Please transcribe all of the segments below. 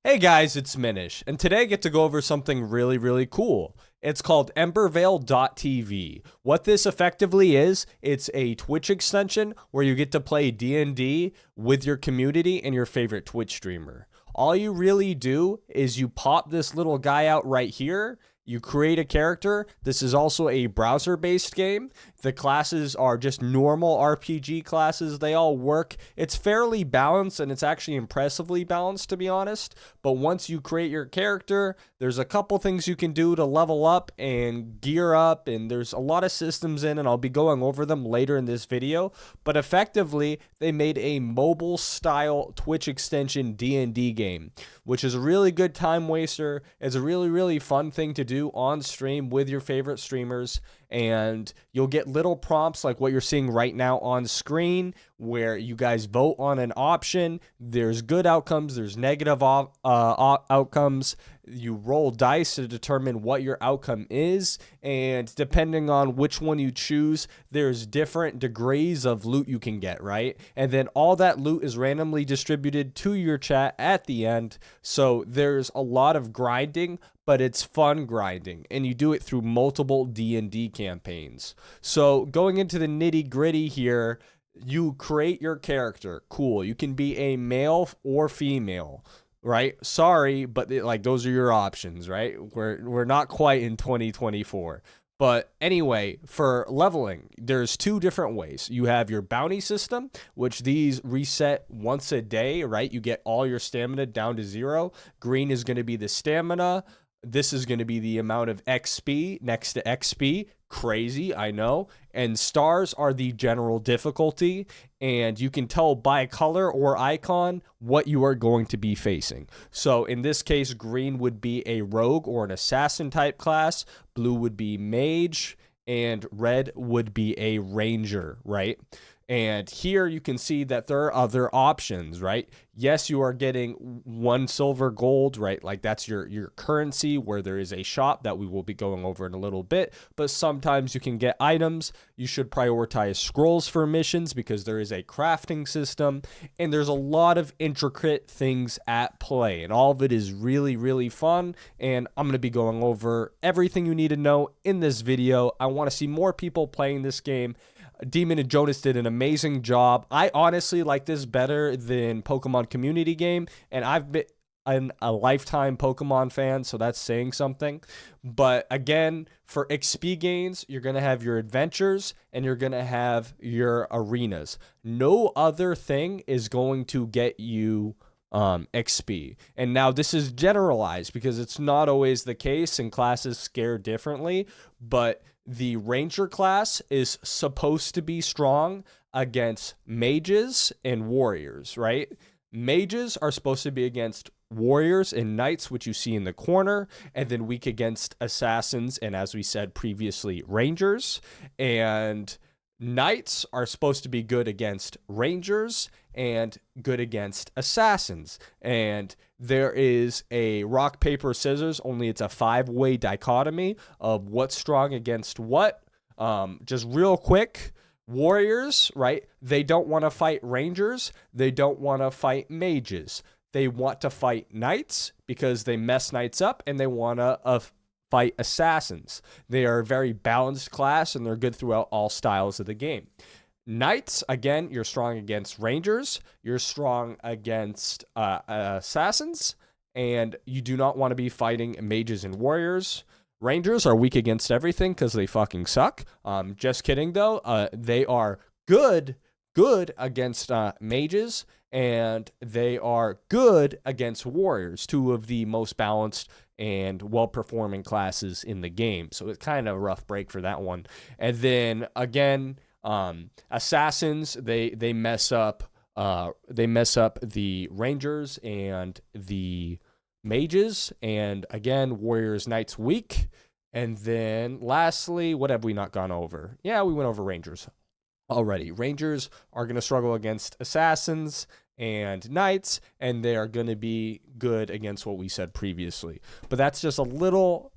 Hey guys, it's Minish, and today I get to go over something really cool. It's called Embervale.tv. What this effectively is, it's a Twitch extension where you get to play D&D with your community and your favorite Twitch streamer. All you really do is you pop this little guy out right here. You create a character. This is also a browser-based game. The classes are just normal RPG classes. They all work. It's fairly balanced, and it's actually impressively balanced, to be honest. But once you create your character, there's a couple things you can do to level up and gear up, and there's a lot of systems in, and I'll be going over them later in this video. But effectively, they made a mobile-style Twitch extension D&D game, which is a really good time waster. It's a really fun thing to do on stream with your favorite streamers, and you'll get little prompts like what you're seeing right now on screen where you guys vote on an option. There's good outcomes, there's negative outcomes. You roll dice to determine what your outcome is, and depending on which one you choose, there's different degrees of loot you can get, right? And then all that loot is randomly distributed to your chat at the end. So there's a lot of grinding, but it's fun grinding, and you do it through multiple D&D campaigns. So going into the nitty-gritty here, you create your character. Cool. You can be a male or female, right? Sorry, but like those are your options, right? We're not quite in 2024. But anyway, for leveling, there's two different ways. You have your bounty system, which these reset once a day, right? You get all your stamina down to 0. Green is going to be the stamina. This is going to be the amount of XP next to XP. Crazy, I know. And stars are the general difficulty, and you can tell by color or icon what you are going to be facing. So in this case, green would be a rogue or an assassin type class, blue would be mage, and red would be a ranger, right? And here you can see that there are other options, right? Yes, you are getting 1 silver gold, right? Like that's your currency where there is a shop that we will be going over in a little bit. But sometimes you can get items. You should prioritize scrolls for missions because there is a crafting system. And there's a lot of intricate things at play. And all of it is really fun. And I'm going to be going over everything you need to know in this video. I want to see more people playing this game. Demon and Jonas did an amazing job. I honestly like this better than Pokemon Community Game, and I've been a lifetime Pokemon fan, so that's saying something. But again, for XP gains, you're going to have your adventures and you're going to have your arenas. No other thing is going to get you XP. And now this is generalized because it's not always the case and classes scare differently, but the ranger class is supposed to be strong against mages and warriors, right? Mages are supposed to be against warriors and knights, which you see in the corner, and then weak against assassins and, as we said previously, rangers. And knights are supposed to be good against rangers and good against assassins. And there is a rock, paper, scissors, only it's a 5-way dichotomy of what's strong against what. Just real quick, warriors, right? They don't want to fight rangers. They don't want to fight mages. They want to fight knights because they mess knights up, and they want to fight assassins. They are a very balanced class, and they're good throughout all styles of the game. Knights, again, you're strong against rangers, you're strong against assassins, and you do not want to be fighting mages and warriors. Rangers are weak against everything because they fucking suck. Just kidding, though. They are good against mages, and they are good against warriors, two of the most balanced and well-performing classes in the game. So it's kind of a rough break for that one. And then, again, assassins, they mess up the rangers and the mages, and again, warriors, knights, weak. And then lastly, what have we not gone over? Yeah, we went over rangers already. Rangers are going to struggle against assassins and knights, and they are going to be good against what we said previously. But that's just a little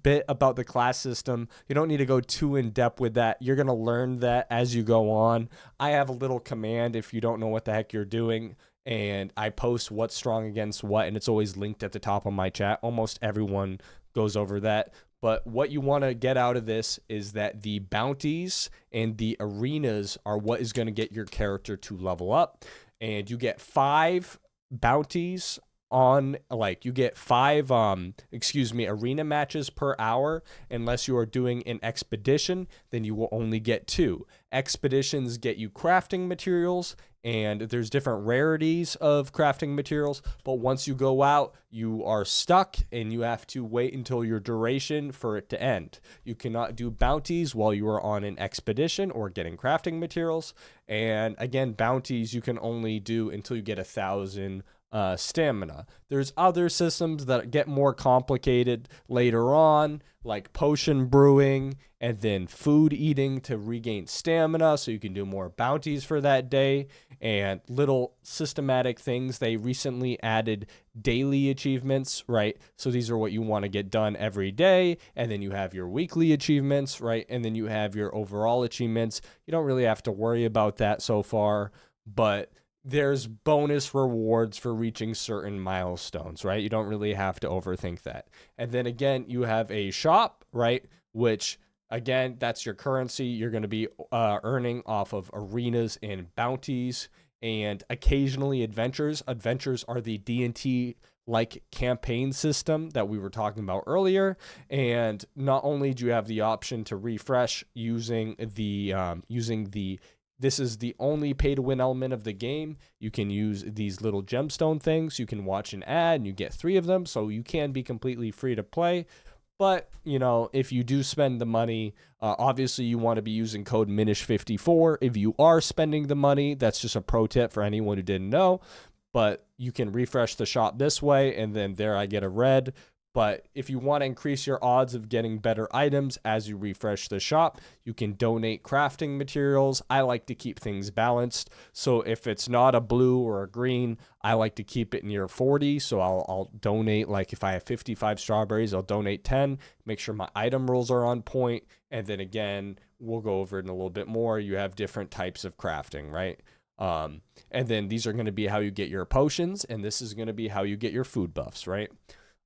bit about the class system. You don't need to go too in depth with that. You're going to learn that as you go on. I have a little command if you don't know what the heck you're doing, and I post what's strong against what, and it's always linked at the top of my chat. Almost everyone goes over that. But what you want to get out of this is that the bounties and the arenas are what is going to get your character to level up. And you get 5 bounties on, like, you get 5 arena matches per hour. Unless you are doing an expedition, then you will only get 2. Expeditions get you crafting materials, and there's different rarities of crafting materials, but once you go out, you are stuck and you have to wait until your duration for it to end. You cannot do bounties while you are on an expedition or getting crafting materials. And again, bounties you can only do until you get 1,000 stamina. There's other systems that get more complicated later on, like potion brewing and then food eating to regain stamina so you can do more bounties for that day, and little systematic things. They recently added daily achievements, right? So these are what you want to get done every day, and then you have your weekly achievements, right? And then you have your overall achievements. You don't really have to worry about that so far, but there's bonus rewards for reaching certain milestones, right? You don't really have to overthink that. And then again, you have a shop, right? Which, again, that's your currency. You're going to be earning off of arenas and bounties, and occasionally adventures. Adventures are the D&T like campaign system that we were talking about earlier. And not only do you have the option to refresh using the this is the only pay to win element of the game. You can use these little gemstone things. You can watch an ad and you get 3 of them. So you can be completely free to play. But, you know, if you do spend the money, obviously you want to be using code Minish54. If you are spending the money, that's just a pro tip for anyone who didn't know. But you can refresh the shop this way, and then there I get a red. But if you want to increase your odds of getting better items as you refresh the shop, you can donate crafting materials. I like to keep things balanced. So if it's not a blue or a green, I like to keep it near 40. So I'll donate, like if I have 55 strawberries, I'll donate 10, make sure my item rolls are on point. And then again, we'll go over it in a little bit more. You have different types of crafting, right? And then these are going to be how you get your potions, and this is going to be how you get your food buffs, right?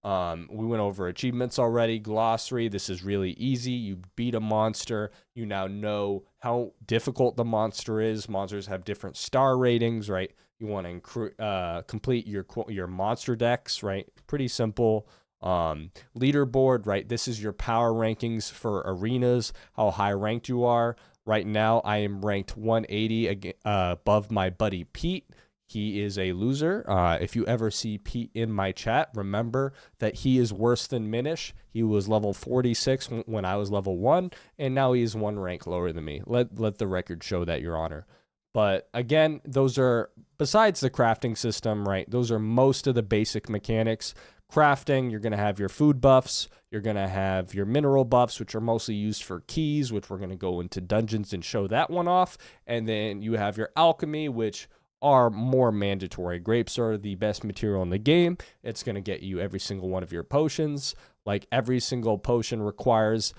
We went over achievements already. Glossary, this is really easy. You beat a monster, you now know how difficult the monster is. Monsters have different star ratings, right? You want to complete your monster decks, right? Pretty simple. Leaderboard, right? This is your power rankings for arenas, how high ranked you are. Right now, I am ranked 180 above my buddy Pete. He is a loser. If you ever see Pete in my chat, remember that he is worse than Minish. He was level 46 when I was level 1, and now he is 1 rank lower than me. Let the record show that, Your Honor. But again, those are, besides the crafting system, right, those are most of the basic mechanics. Crafting, you're going to have your food buffs. You're going to have your mineral buffs, which are mostly used for keys, which we're going to go into dungeons and show that one off. And then you have your alchemy, which are more mandatory. Grapes are the best material in the game. It's going to get you every single one of your potions. Like every single potion requires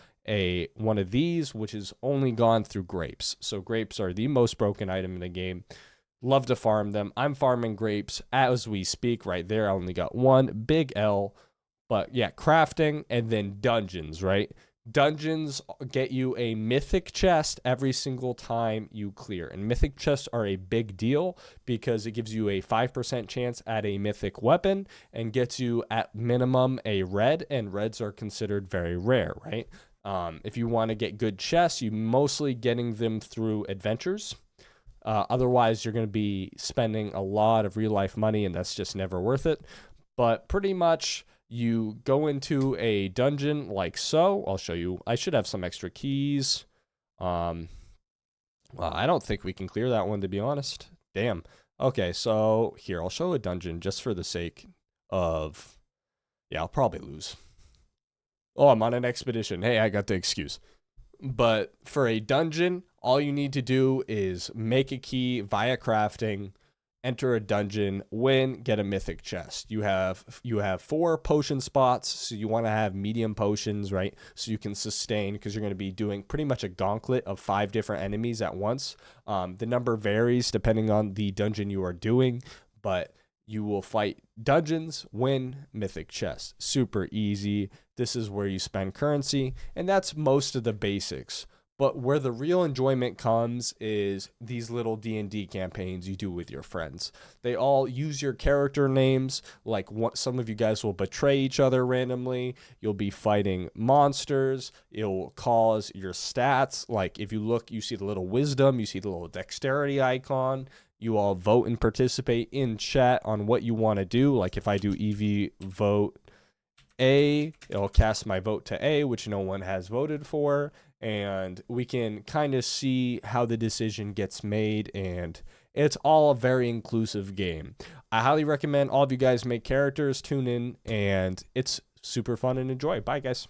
one of these, which is only gone through grapes. So grapes are the most broken item in the game. Love to farm them. I'm farming grapes as we speak right there. I only got 1 big L. But yeah, crafting and then dungeons, right? Dungeons get you a mythic chest every single time you clear. And mythic chests are a big deal because it gives you a 5% chance at a mythic weapon and gets you at minimum a red, and reds are considered very rare, right? If you want to get good chests, you're mostly getting them through adventures. Otherwise, you're going to be spending a lot of real life money, and that's just never worth it. But pretty much, you go into a dungeon like so. I'll show you. I should have some extra keys. Well, I don't think we can clear that one, to be honest. Damn. Okay, so here, I'll show a dungeon just for the sake of... Yeah, I'll probably lose. Oh, I'm on an expedition. Hey, I got the excuse. But for a dungeon, all you need to do is make a key via crafting, enter a dungeon, win, get a mythic chest. You have 4 potion spots, so you want to have medium potions, right? So you can sustain, because you're going to be doing pretty much a gauntlet of 5 different enemies at once. The number varies depending on the dungeon you are doing, but you will fight dungeons, win mythic chests. Super easy. This is where you spend currency, and that's most of the basics. But where the real enjoyment comes is these little D&D campaigns you do with your friends. They all use your character names. Like some of you guys will betray each other randomly. You'll be fighting monsters. It'll cause your stats. Like if you look, you see the little wisdom, you see the little dexterity icon. You all vote and participate in chat on what you want to do. Like if I do EV vote A, it'll cast my vote to A, which no one has voted for. And we can kind of see how the decision gets made, and it's all a very inclusive game. I highly recommend all of you guys make characters, tune in, and it's super fun and enjoy. Bye, guys.